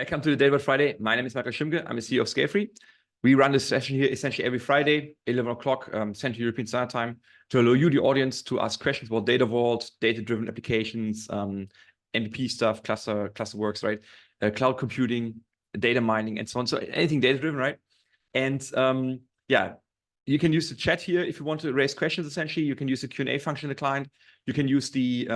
Welcome to the Data Friday. My name is Michael Olschimke. I'm the CEO of ScaleFree. We run this session here essentially every Friday, 11 o'clock Central European Standard Time, to allow you, the audience, to ask questions about data vault, data-driven applications, MVP stuff, cluster works, right? Cloud computing, data mining, and so on. So anything data-driven, right? And yeah, you can use the chat here if you want to raise questions. Essentially, you can use the Q&A function in the client. You can use the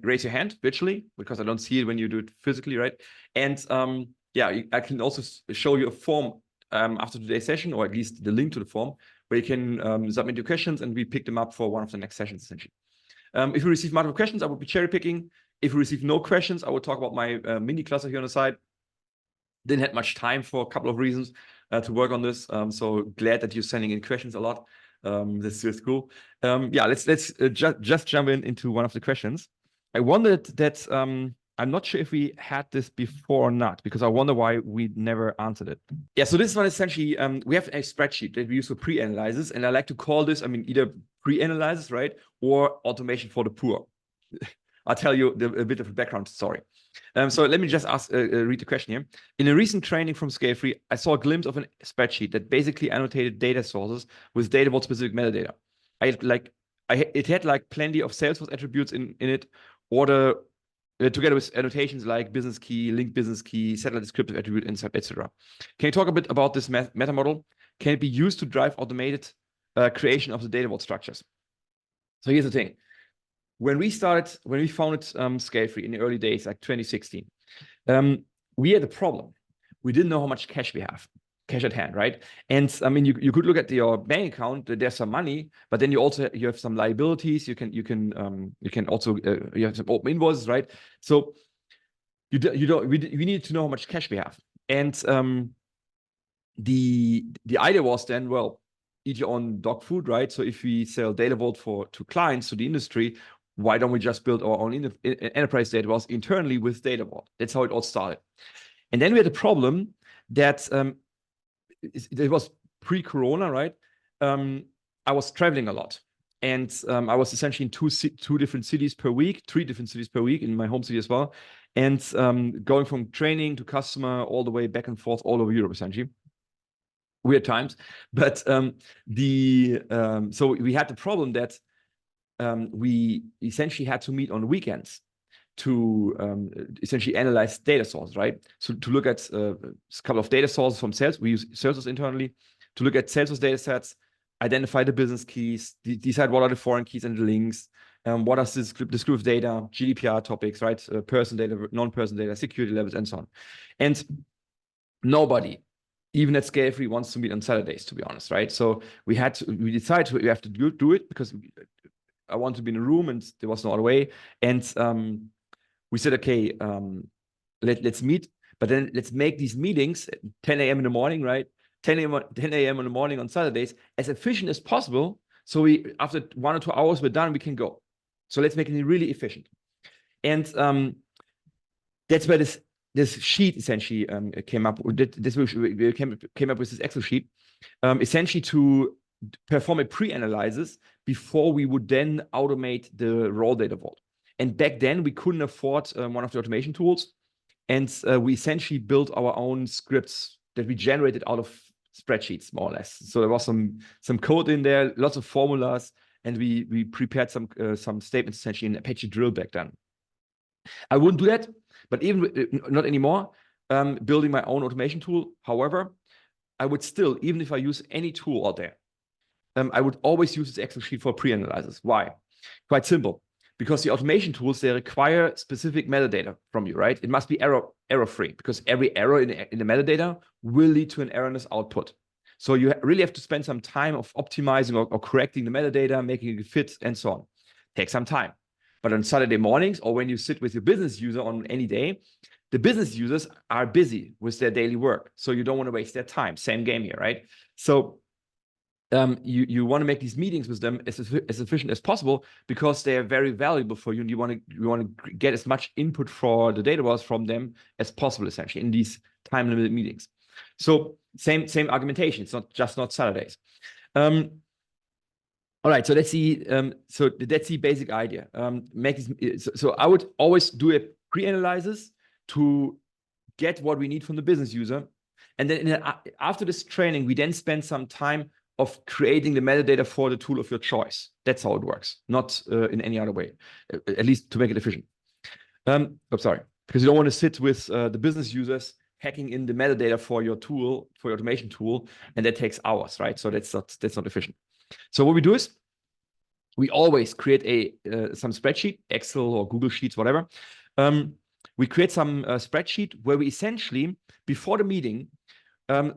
raise your hand virtually, because I don't see it when you do it physically, right? And yeah, I can also show you a form after today's session, or at least the link to the form, where you can submit your questions and we pick them up for one of the next sessions, essentially. If you receive multiple questions, I will be cherry picking. If you receive no questions, I will talk about my mini cluster here on the side. Didn't have much time for a couple of reasons to work on this. So glad that you're sending in questions a lot. This is cool. Yeah, let's just jump into one of the questions. I wondered that I'm not sure if we had this before or not, because I wonder why we never answered it. Yeah, so this one essentially, we have a spreadsheet that we use for pre-analysis, and I like to call this, either pre-analysis, right, or automation for the poor. I'll tell you a bit of a background story. So let me just read the question here. In a recent training from ScaleFree, I saw a glimpse of a spreadsheet that basically annotated data sources with data vault specific metadata. It had like plenty of Salesforce attributes in it, or together with annotations like business key, linked business key, satellite descriptive attribute, etc. Can you talk a bit about this Metamodel? Can it be used to drive automated creation of the data vault structures? So here's the thing. When we founded ScaleFree in the early days, like 2016, we had a problem. We didn't know how much cash we have, cash at hand, right? And you could look at your bank account. There's some money, but then you have some liabilities. You can also you have some open invoices, right? So we need to know how much cash we have. And the idea was then, well, eat your own dog food, right? So if we sell data vault to clients, to the industry, why don't we just build our own enterprise data vault internally with data vault? That's how it all started. And then we had a problem that it was pre-corona, right? I was traveling a lot, and I was essentially in two different cities per week, 3 different cities per week in my home city as well, and going from training to customer all the way back and forth all over Europe, essentially. Weird times, but so we had the problem that we essentially had to meet on weekends to essentially analyze data sources, right? So to look at a couple of data sources from sales, we use Salesforce internally, to look at Salesforce data sets, identify the business keys, decide what are the foreign keys and the links, what are the descriptive data, GDPR topics, right? Person data, non-person data, security levels, and so on. And nobody, even at ScaleFree, wants to meet on Saturdays, to be honest, right? So we decided we have to do it because I want to be in a room and there was no other way. And we said, okay, let's meet, but then let's make these meetings at 10 a.m. in the morning, right? 10 a.m. in the morning on Saturdays, as efficient as possible. So after 1 or 2 hours, we're done, we can go. So let's make it really efficient. And that's where this sheet essentially came up. We came up with this Excel sheet, essentially to perform a pre-analysis before we would then automate the raw data vault. And back then, we couldn't afford one of the automation tools. And we essentially built our own scripts that we generated out of spreadsheets, more or less. So there was some code in there, lots of formulas, and we prepared some statements essentially in Apache drill back then. I wouldn't do that, but even not anymore, building my own automation tool. However, I would still, even if I use any tool out there, I would always use this Excel sheet for pre-analysis. Why? Quite simple. Because the automation tools, they require specific metadata from you, right? It must be error-free, because every error in the metadata will lead to an erroneous output. So you really have to spend some time of optimizing or correcting the metadata, making it fit, and so on. Take some time. But on Saturday mornings, or when you sit with your business user on any day, the business users are busy with their daily work. So you don't want to waste their time. Same game here, right? So you want to make these meetings with them as efficient as possible, because they are very valuable for you, and you want to get as much input for the data vaults from them as possible, essentially, in these time limited meetings. So same argumentation. It's not Saturdays. All right, so let's see. So that's the basic idea. So I would always do a pre-analysis to get what we need from the business user. And then after this training, we then spend some time of creating the metadata for the tool of your choice. That's how it works, not in any other way, at least to make it efficient. Sorry, because you don't want to sit with the business users hacking in the metadata for your tool, for your automation tool, and that takes hours, right? So that's not efficient. So what we do is we always create some spreadsheet, Excel or Google Sheets, whatever. We create some spreadsheet where we essentially, before the meeting,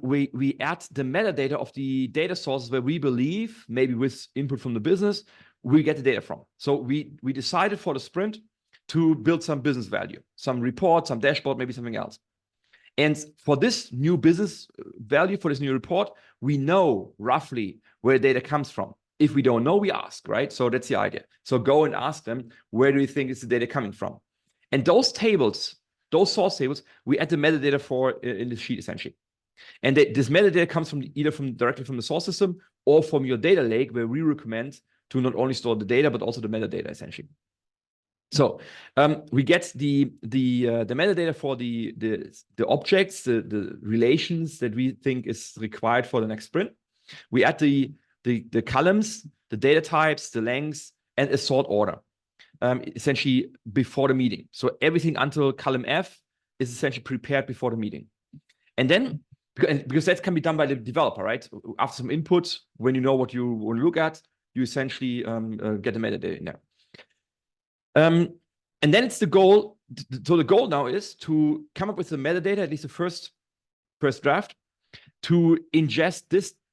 we add the metadata of the data sources where we believe, maybe with input from the business, we get the data from. So we decided for the sprint to build some business value, some report, some dashboard, maybe something else. And for this new business value, for this new report, we know roughly where data comes from. If we don't know, we ask, right? So that's the idea. So go and ask them, where do you think is the data coming from? And those tables, those source tables, we add the metadata for in the sheet essentially. And this metadata comes from either directly from the source system or from your data lake, where we recommend to not only store the data, but also the metadata essentially. So we get the metadata for the objects, the relations that we think is required for the next sprint. We add the columns, the data types, the lengths, and a sort order, essentially before the meeting. So everything until column F is essentially prepared before the meeting. And then, because that can be done by the developer, right? After some input, when you know what you want to look at, you essentially get the metadata in there. And then it's the goal. So the goal now is to come up with the metadata, at least the first draft, to ingest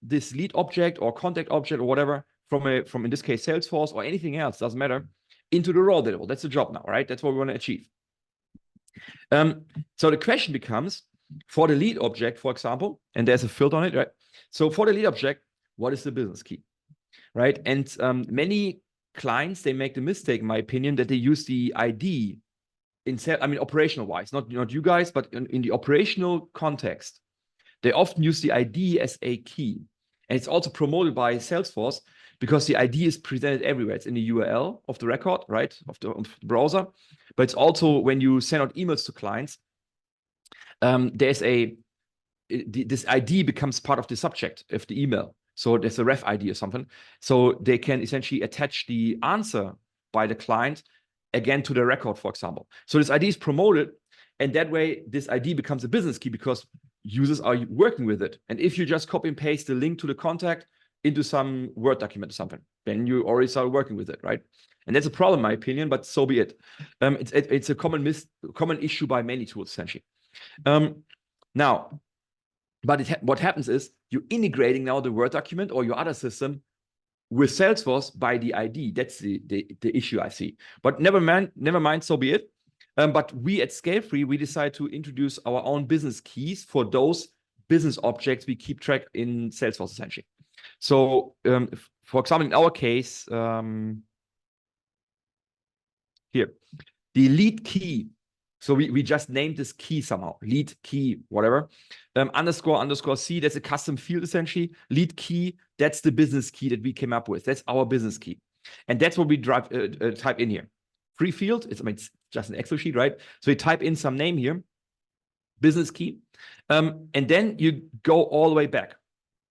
this lead object or contact object or whatever from in this case Salesforce or anything else, doesn't matter, into the raw data. That's the job now, right? That's what we want to achieve. So the question becomes, for the lead object, for example, and there's a filter on it, right? So for the lead object, what is the business key, right? And many clients, they make the mistake, in my opinion, that they use the ID operational wise, not you guys, but in the operational context, they often use the ID as a key. And it's also promoted by Salesforce because the ID is presented everywhere. It's in the URL of the record, right, of the browser. But it's also when you send out emails to clients, this ID becomes part of the subject of the email. So there's a ref ID or something. So they can essentially attach the answer by the client again to the record, for example. So this ID is promoted, and that way this ID becomes a business key because users are working with it. And if you just copy and paste the link to the contact into some Word document or something, then you already start working with it, right? And that's a problem, in my opinion, but so be it. It's a common issue by many tools, essentially. Now, but what happens is you're integrating now the Word document or your other system with Salesforce by the ID. That's the issue I see. But never mind, so be it. But we at ScaleFree, we decide to introduce our own business keys for those business objects we keep track in Salesforce, essentially. So, for example, in our case, here, the lead key. So we just named this key somehow, lead key, whatever. _ C, that's a custom field, essentially. Lead key, that's the business key that we came up with. That's our business key. And that's what we type in here. Free field, it's just an Excel sheet, right? So you type in some name here, business key, and then you go all the way back.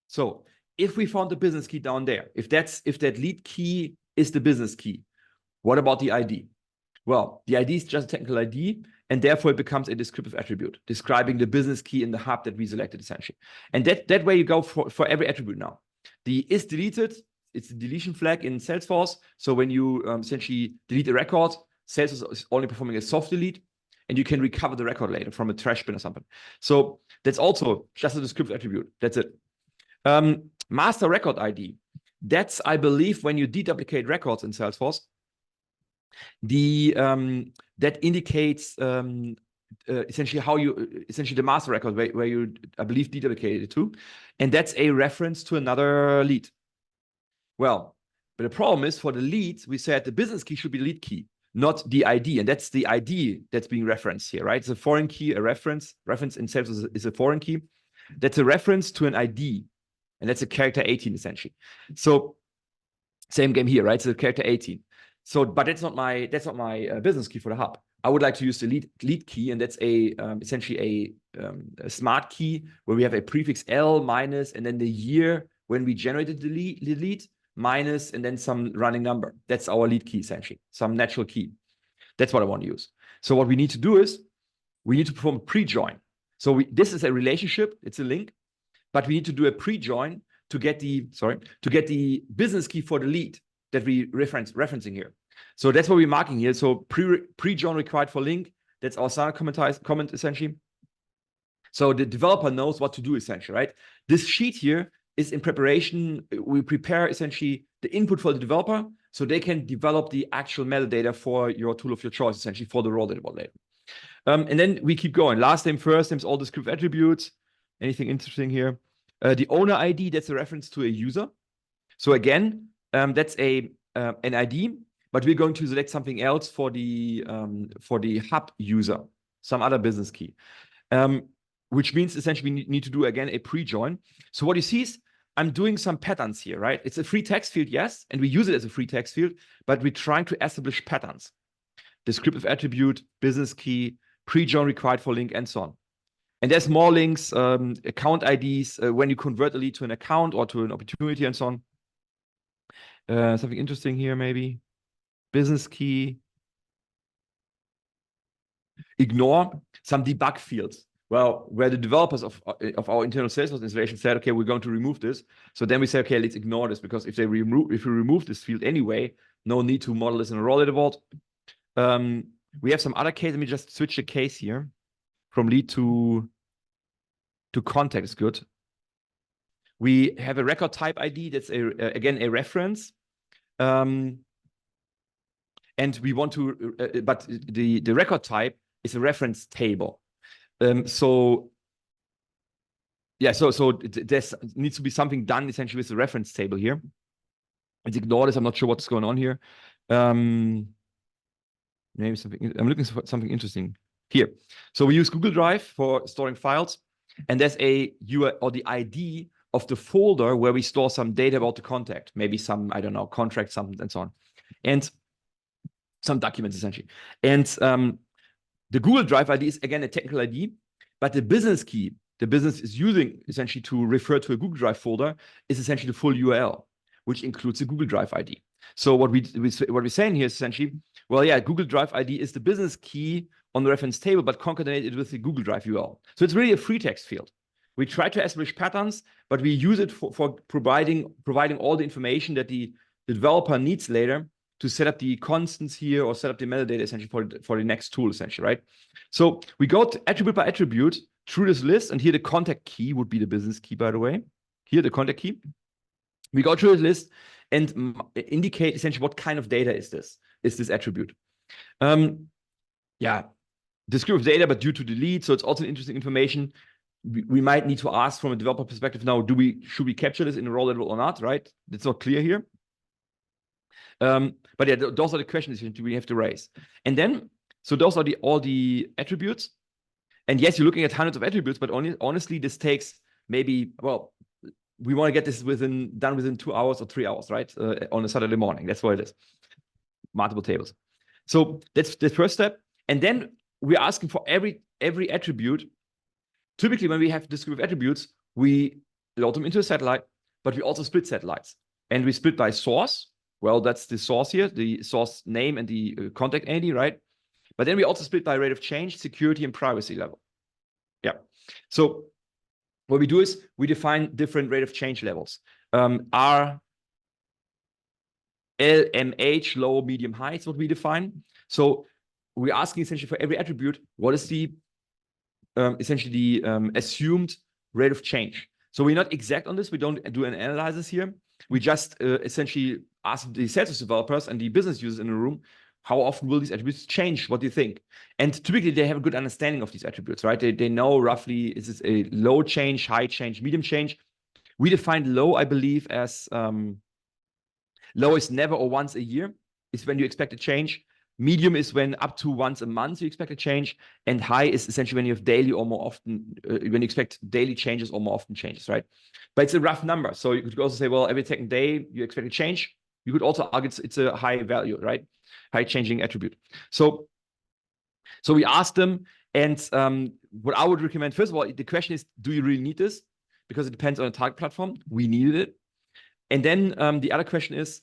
So if we found the business key down there, if that lead key is the business key, what about the ID? Well, the ID is just a technical ID, and therefore it becomes a descriptive attribute, describing the business key in the hub that we selected, essentially. And that way you go for every attribute now. The is deleted, it's the deletion flag in Salesforce. So when you essentially delete a record, Salesforce is only performing a soft delete, and you can recover the record later from a trash bin or something. So that's also just a descriptive attribute. That's it. Master record ID. That's, I believe, when you deduplicate records in Salesforce, that indicates essentially the master record where you, I believe, deduplicated it to, and that's a reference to another lead. Well, but the problem is for the lead, we said the business key should be the lead key, not the ID, and that's the ID that's being referenced here, right? It's a foreign key, a reference in Salesforce is a foreign key. That's a reference to an ID, and that's a character 18 essentially. So same game here, right? So character 18. So, but that's not my business key for the hub. I would like to use the lead key, and that's essentially a smart key where we have a prefix L minus, and then the year when we generated the lead minus, and then some running number. That's our lead key, essentially, some natural key. That's what I want to use. So what we need to do is we need to perform a pre-join. So this is a relationship, it's a link, but we need to do a pre-join to get the business key for the lead that we referencing here. So that's what we're marking here. So pre-join required for link. That's our standard comment essentially. So the developer knows what to do essentially, right? This sheet here is in preparation. We prepare essentially the input for the developer so they can develop the actual metadata for your tool of your choice, essentially for the raw data later. And then we keep going. Last name, first names, all descriptive attributes. Anything interesting here? The owner ID, that's a reference to a user. So again, that's an ID, but we're going to select something else for the hub user, some other business key, which means essentially we need to do again a pre-join. So what you see is I'm doing some patterns here, right? It's a free text field, yes, and we use it as a free text field, but we're trying to establish patterns. Descriptive attribute, business key, pre-join required for link, and so on. And there's more links, account IDs, when you convert a lead to an account or to an opportunity and so on. Something interesting here, maybe. Business key. Ignore some debug fields. Well, where the developers of our internal Salesforce installation said, okay, we're going to remove this. So then we say, okay, let's ignore this, because if we remove this field anyway, no need to model this in a raw data vault. We have some other case. Let me just switch the case here from lead to contact is good. We have a record type ID. That's again a reference. And we want to, but the record type is a reference table. So there needs to be something done essentially with the reference table here. Let's ignore this. I'm not sure what's going on here. Maybe something. I'm looking for something interesting here. So we use Google Drive for storing files, and there's a URL or the ID of the folder where we store some data about the contact, maybe some, I don't know, contract, something, and so on, and some documents essentially. And the Google Drive ID is again a technical ID, but the business key the business is using essentially to refer to a Google Drive folder is essentially the full URL, which includes the Google Drive ID. So what we're saying here is essentially, well, yeah, Google Drive ID is the business key on the reference table, but concatenated with the Google Drive URL. So it's really a free text field. We try to establish patterns, but we use it for providing all the information that the developer needs later to set up the constants here or set up the metadata essentially for the next tool essentially, right? So we go to attribute by attribute through this list, and here the contact key would be the business key, by the way. Here the contact key. We go through the list and indicate essentially what kind of data is this attribute. Yeah, descriptive data, but due to the lead, so it's also interesting information. We might need to ask from a developer perspective now, should we capture this in a raw level or not, right? It's not clear here. But yeah, those are the questions we have to raise. And then, so those are all the attributes. And yes, you're looking at hundreds of attributes, but honestly, this takes maybe, well, we want to get this done within 2 hours or 3 hours, right? On a Saturday morning. That's what it is. Multiple tables. So that's the first step. And then we're asking for every attribute. Typically, when we have descriptive attributes, we load them into a satellite, but we also split satellites. And we split by source. Well, that's the source here, the source name and the contact ID, right? But then we also split by rate of change, security, and privacy level. Yeah. So what we do is we define different rate of change levels. R, L, M, H, low, medium, high is what we define. So we're asking essentially for every attribute, what is the essentially the assumed rate of change. So we're not exact on this. We don't do an analysis here. We just essentially ask the Salesforce developers and the business users in the room, how often will these attributes change? What do you think? And typically they have a good understanding of these attributes, right? They know roughly, is this a low change, high change, medium change? We define low, I believe, as low is never or once a year, is when you expect a change. Medium is when up to once a month you expect a change. And high is essentially when you have daily or more often, when you expect daily changes or more often changes, right? But it's a rough number. So you could also say, well, every second day you expect a change. You could also argue it's a high value, right? High changing attribute. So So we asked them, and what I would recommend, first of all, the question is, do you really need this? Because it depends on the target platform. We needed it. And then the other question is,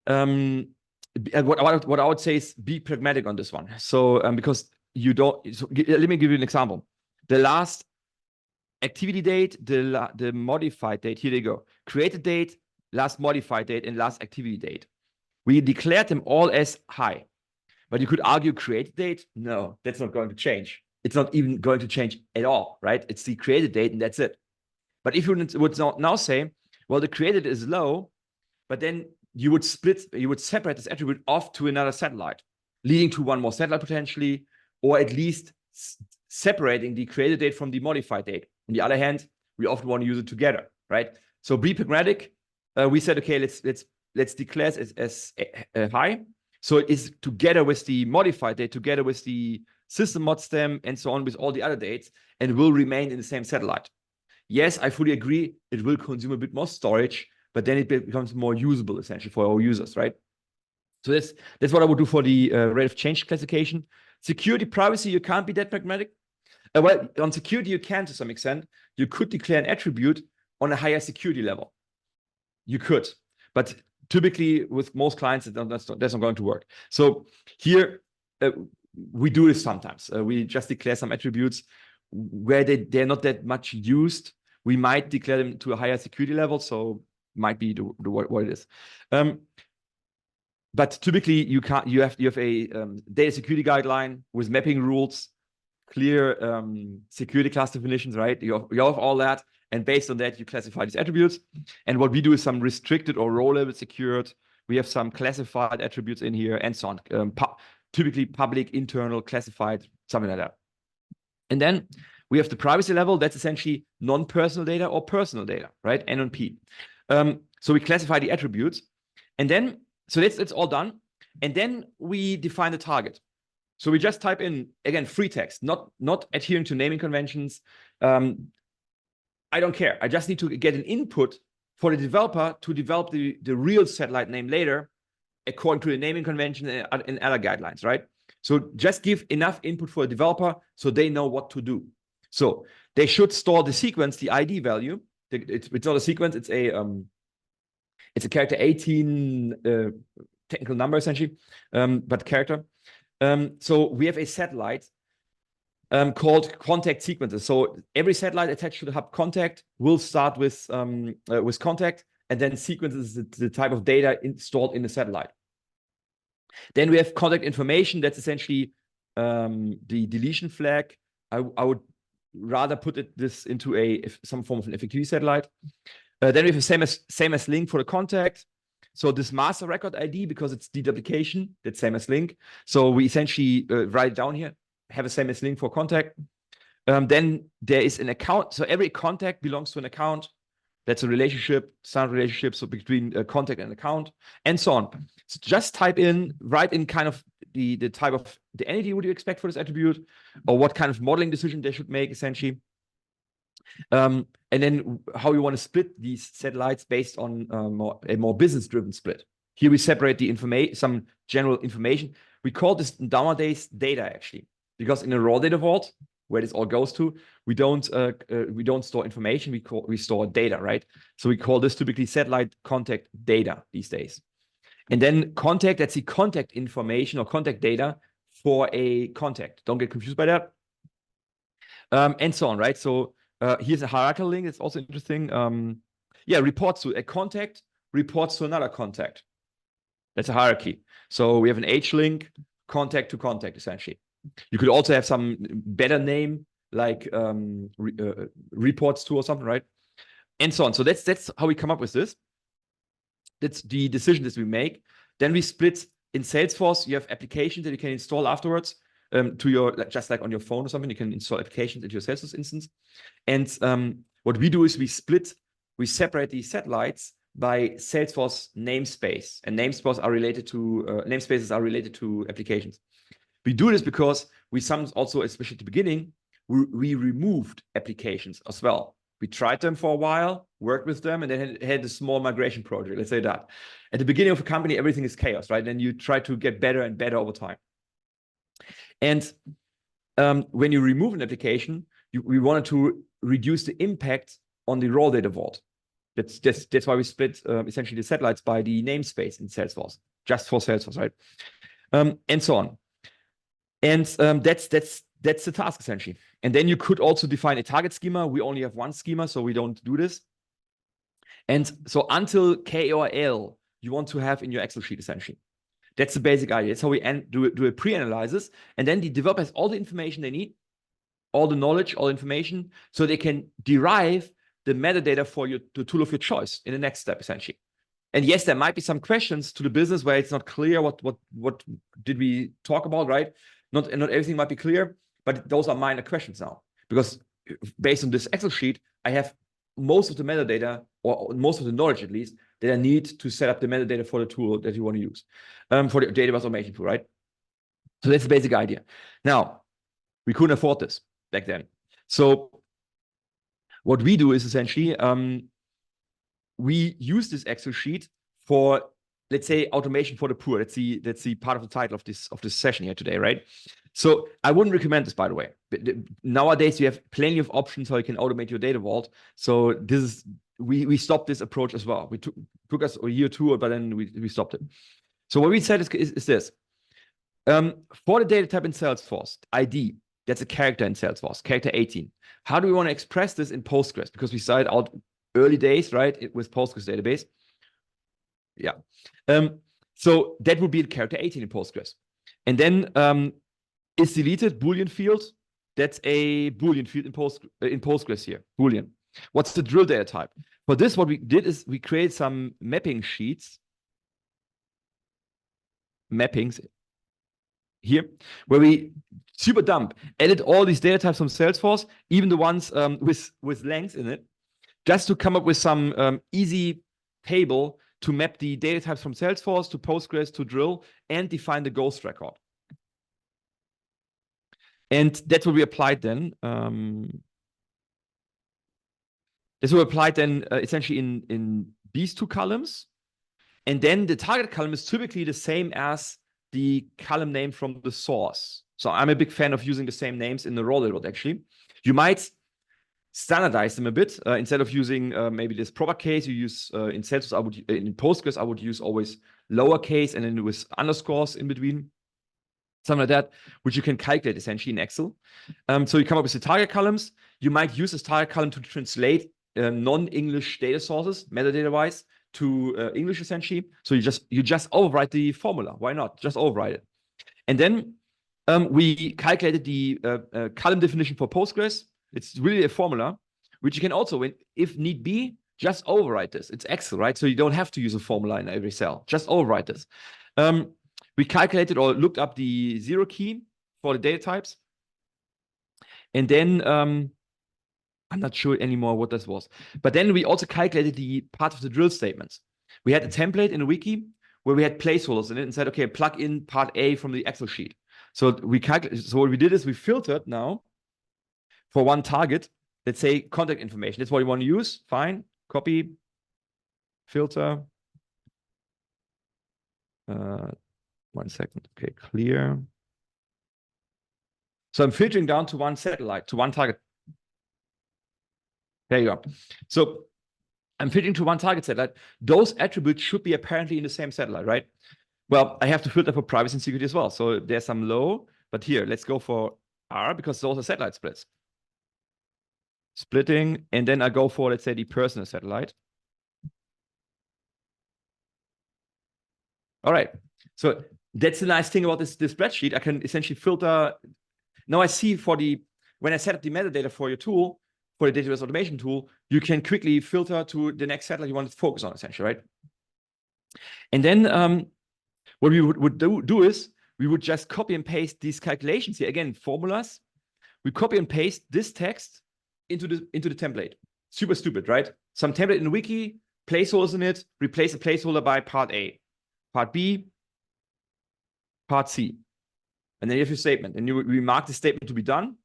what I would say is be pragmatic on this one. So because you don't, so let me give you an example. The last activity date, the modified date, here they go. Created date, last modified date, and last activity date. We declared them all as high. But you could argue created date. No, that's not going to change. It's not even going to change at all, right? It's the created date and that's it. But if you would now say, well, the created is low, but then you would separate this attribute off to another satellite, leading to one more satellite potentially, or at least separating the created date from the modified date. On the other hand, we often want to use it together, right? So be pragmatic. We said, okay, let's declare it as high. So it is together with the modified date, together with the system mod stem, and so on with all the other dates, and will remain in the same satellite. Yes, I fully agree. It will consume a bit more storage, but then it becomes more usable essentially for our users, right? So that's what I would do for the rate of change classification. Security, privacy, you can't be that pragmatic. Well, on security, you can to some extent. You could declare an attribute on a higher security level. You could, but typically with most clients, that's not going to work. So here, we do this sometimes. We just declare some attributes where they're not that much used. We might declare them to a higher security level, so might be what it is. But typically, you have a data security guideline with mapping rules, clear security class definitions, right? You have all that, and based on that, you classify these attributes. And what we do is some restricted or row level secured. We have some classified attributes in here, and so on. Typically, public, internal, classified, something like that. And then we have the privacy level. That's essentially non-personal data or personal data, right? NNP. So we classify the attributes, and then so it's all done. And then we define the target. So we just type in, again, free text, not adhering to naming conventions. I don't care. I just need to get an input for the developer to develop the real satellite name later, according to the naming convention and other guidelines, right? So just give enough input for a developer so they know what to do. So they should store the sequence, the ID value. It's not a sequence, it's a character 18 technical number essentially, but character. So we have a satellite called contact sequences. So every satellite attached to the hub contact will start with contact, and then sequences the type of data stored in the satellite. Then we have contact information. That's essentially the deletion flag. I would rather put this into some form of an FAQ satellite. Then we have the same as link for the contact. So this master record ID, because it's the duplication, that's same as link. So we essentially write it down here, have a same as link for contact. Then there is an account. So every contact belongs to an account. That's a relationship, standard relationship, so between a contact and account, and so on. So just write in kind of the type of the entity would you expect for this attribute, or what kind of modeling decision they should make, essentially. And then how you want to split these satellites based on a more business-driven split. Here we separate the information, some general information. We call this nowadays data, actually, because in a raw data vault, where this all goes to, we don't store information, we store data, right? So we call this typically satellite contact data these days. And then contact, that's the contact information or contact data for a contact. Don't get confused by that. And so on, right? So here's a hierarchical link. It's also interesting. Reports to a contact, reports to another contact. That's a hierarchy. So we have an H link, contact to contact, essentially. You could also have some better name, like reports to or something, right? And so on. So that's how we come up with this. That's the decision that we make. Then we split in Salesforce. You have applications that you can install afterwards to your, just like on your phone or something, you can install applications into your Salesforce instance. And what we do is we separate these satellites by Salesforce namespace, and namespaces are related to applications. We do this because we sometimes also, especially at the beginning, we removed applications as well. We tried them for a while, worked with them, and then had a small migration project, let's say that. At the beginning of a company, everything is chaos, right? And you try to get better and better over time. And when you remove an application, we wanted to reduce the impact on the raw data vault. That's why we split essentially the satellites by the namespace in Salesforce, just for Salesforce, right? And so on. And that's the task essentially. And then you could also define a target schema. We only have one schema, so we don't do this. And so until K or L, you want to have in your Excel sheet essentially. That's the basic idea. That's how we do a pre-analysis. And then the developer has all the information they need, all the knowledge, all the information, so they can derive the metadata for the tool of your choice in the next step, essentially. And yes, there might be some questions to the business where it's not clear what did we talk about, right? Not everything might be clear, but those are minor questions now. Because based on this Excel sheet, I have most of the metadata, or most of the knowledge at least, that I need to set up the metadata for the tool that you want to use, for the database automation tool, right? So that's the basic idea. Now, we couldn't afford this back then. So what we do is essentially, we use this Excel sheet for, let's say, automation for the poor. That's the part of the title of this session here today, right? So I wouldn't recommend this, by the way. Nowadays, you have plenty of options how you can automate your data vault. So this is, we stopped this approach as well. We took us a year or two, but then we stopped it. So what we said is this. For the data type in Salesforce, ID, that's a character in Salesforce, character 18. How do we want to express this in Postgres? Because we started out early days, right, with Postgres database. Yeah. So that would be the character 18 in Postgres. And then is deleted Boolean field. That's a Boolean field in Postgres here, Boolean. What's the drill data type? For this, what we did is we created some mapping sheets, mappings here, where we super dumb added all these data types from Salesforce, even the ones with lengths in it, just to come up with some easy table to map the data types from Salesforce to Postgres to drill and define the ghost record. And that's what we applied then. That's what we applied then essentially in these two columns. And then the target column is typically the same as the column name from the source. So I'm a big fan of using the same names in the raw data, actually. You might standardize them a bit. Instead of using maybe this proper case, you use in Salesforce, in Postgres, I would use always lowercase and then with underscores in between. Something like that, which you can calculate essentially in Excel. So you come up with the target columns. You might use this target column to translate non-English data sources, metadata-wise, to English essentially. So you just overwrite the formula. Why not? Just overwrite it. And then we calculated the column definition for Postgres. It's really a formula, which you can also, if need be, just overwrite this. It's Excel, right? So you don't have to use a formula in every cell. Just overwrite this. We calculated or looked up the zero key for the data types. And then I'm not sure anymore what this was. But then we also calculated the part of the drill statements. We had a template in the wiki where we had placeholders in it and said, okay, plug in part A from the Excel sheet. So so what we did is we filtered now for one target, let's say contact information. That's what you want to use. Fine. Copy, filter. 1 second. Okay, clear. So I'm filtering down to one satellite, to one target. There you go. So I'm filtering to one target satellite. Those attributes should be apparently in the same satellite, right? Well, I have to filter for privacy and security as well. So there's some low, but here, let's go for R because those are satellite splits. Splitting, and then I go for, let's say, the personal satellite. All right. So that's the nice thing about this spreadsheet. I can essentially filter. Now I see when I set up the metadata for your tool, for the database automation tool, you can quickly filter to the next satellite you want to focus on, essentially, right? And then what we would do is we would just copy and paste these calculations here. Again, formulas. We copy and paste this text into the template. Super stupid, right? Some template in the wiki, placeholders in it, replace the placeholder by part A, part B, part C. And then you have your statement. And we mark the statement to be done.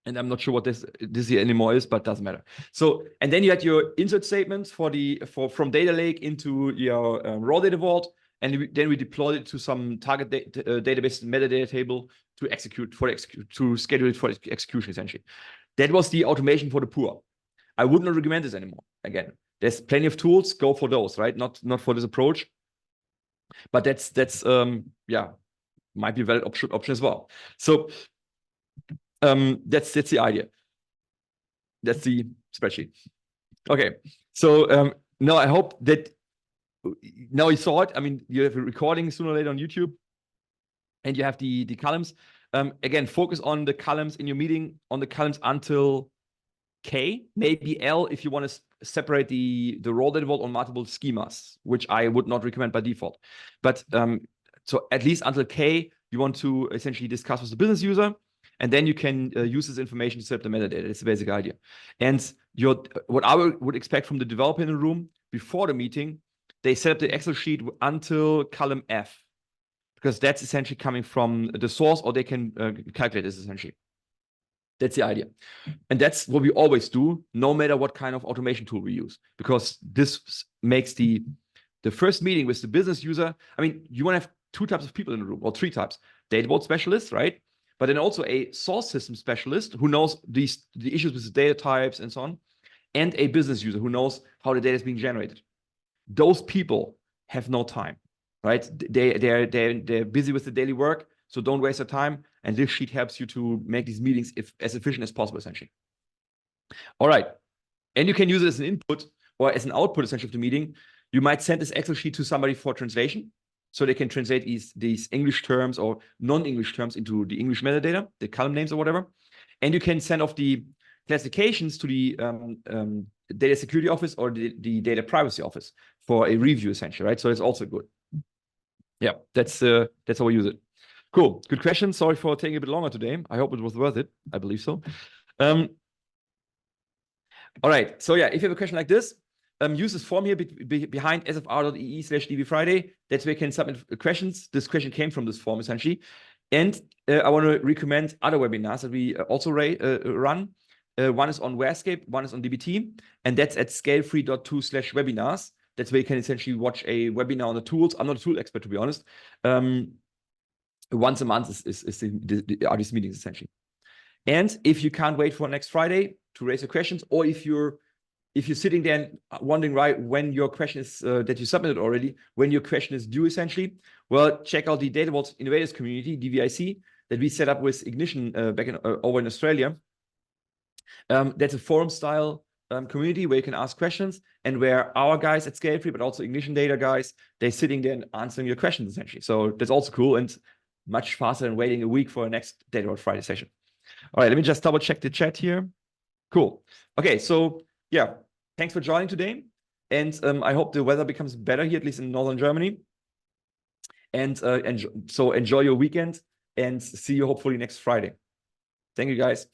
And I'm not sure what this here anymore is, but doesn't matter. So, and then you had your insert statements from data lake into your raw data vault. and then we deployed it to some target database metadata table to to schedule it for execution, essentially. That was the automation for the poor. I would not recommend this anymore. Again, there's plenty of tools. Go for those, right? Not for this approach. But that's yeah, might be a valid option as well. So that's the idea. That's the spreadsheet. Okay. So now I hope that now you saw it. I mean, you have a recording sooner or later on YouTube, and you have the columns. Again, focus on the columns in your meeting, on the columns until K, maybe L if you want to separate the raw data vault on multiple schemas, which I would not recommend by default. But so at least until K, you want to essentially discuss with the business user, and then you can use this information to set up the metadata. That's the basic idea. And what I would expect from the developer in the room before the meeting, they set up the Excel sheet until column F, because that's essentially coming from the source, or they can calculate this essentially. That's the idea. And that's what we always do, no matter what kind of automation tool we use, because this makes the first meeting with the business user. I mean, you want to have 2 types of people in the room, or 3 types. Data vault specialists, right? But then also a source system specialist who knows the issues with the data types and so on, and a business user who knows how the data is being generated. Those people have no time, right? They're busy with the daily work, so don't waste your time. And this sheet helps you to make these meetings as efficient as possible, essentially. All right. And you can use it as an input or as an output, essentially, of the meeting. You might send this Excel sheet to somebody for translation, so they can translate these English terms or non-English terms into the English metadata, the column names or whatever. And you can send off the classifications to the data security office or the data privacy office for a review, essentially, right? So it's also good. Yeah, that's how we use it. Cool. Good question. Sorry for taking a bit longer today. I hope it was worth it. I believe so. All right. So yeah, if you have a question like this, use this form here behind sfr.ee/dbfriday. That's where you can submit questions. This question came from this form, essentially. And I want to recommend other webinars that we also run. One is on Warescape, one is on DBT, and that's at scalefree.to/webinars. That's where you can essentially watch a webinar on the tools. I'm not a tool expert, to be honest. Once a month are these meetings, essentially. And if you can't wait for next Friday to raise your questions, or if you're sitting there and wondering, right, when your question is that you submitted already, when your question is due, essentially, well, check out the Data Vault Innovators community, DVIC, that we set up with Ignition back over in Australia. That's a forum-style community where you can ask questions, and where our guys at ScaleFree, but also Ignition data guys, they're sitting there and answering your questions, essentially. So that's also cool and much faster than waiting a week for a next Data Vault Friday session. All right, let me just double check the chat here. Cool. Okay, so yeah, thanks for joining today. And I hope the weather becomes better here, at least in Northern Germany. And so enjoy your weekend, and see you hopefully next Friday. Thank you, guys.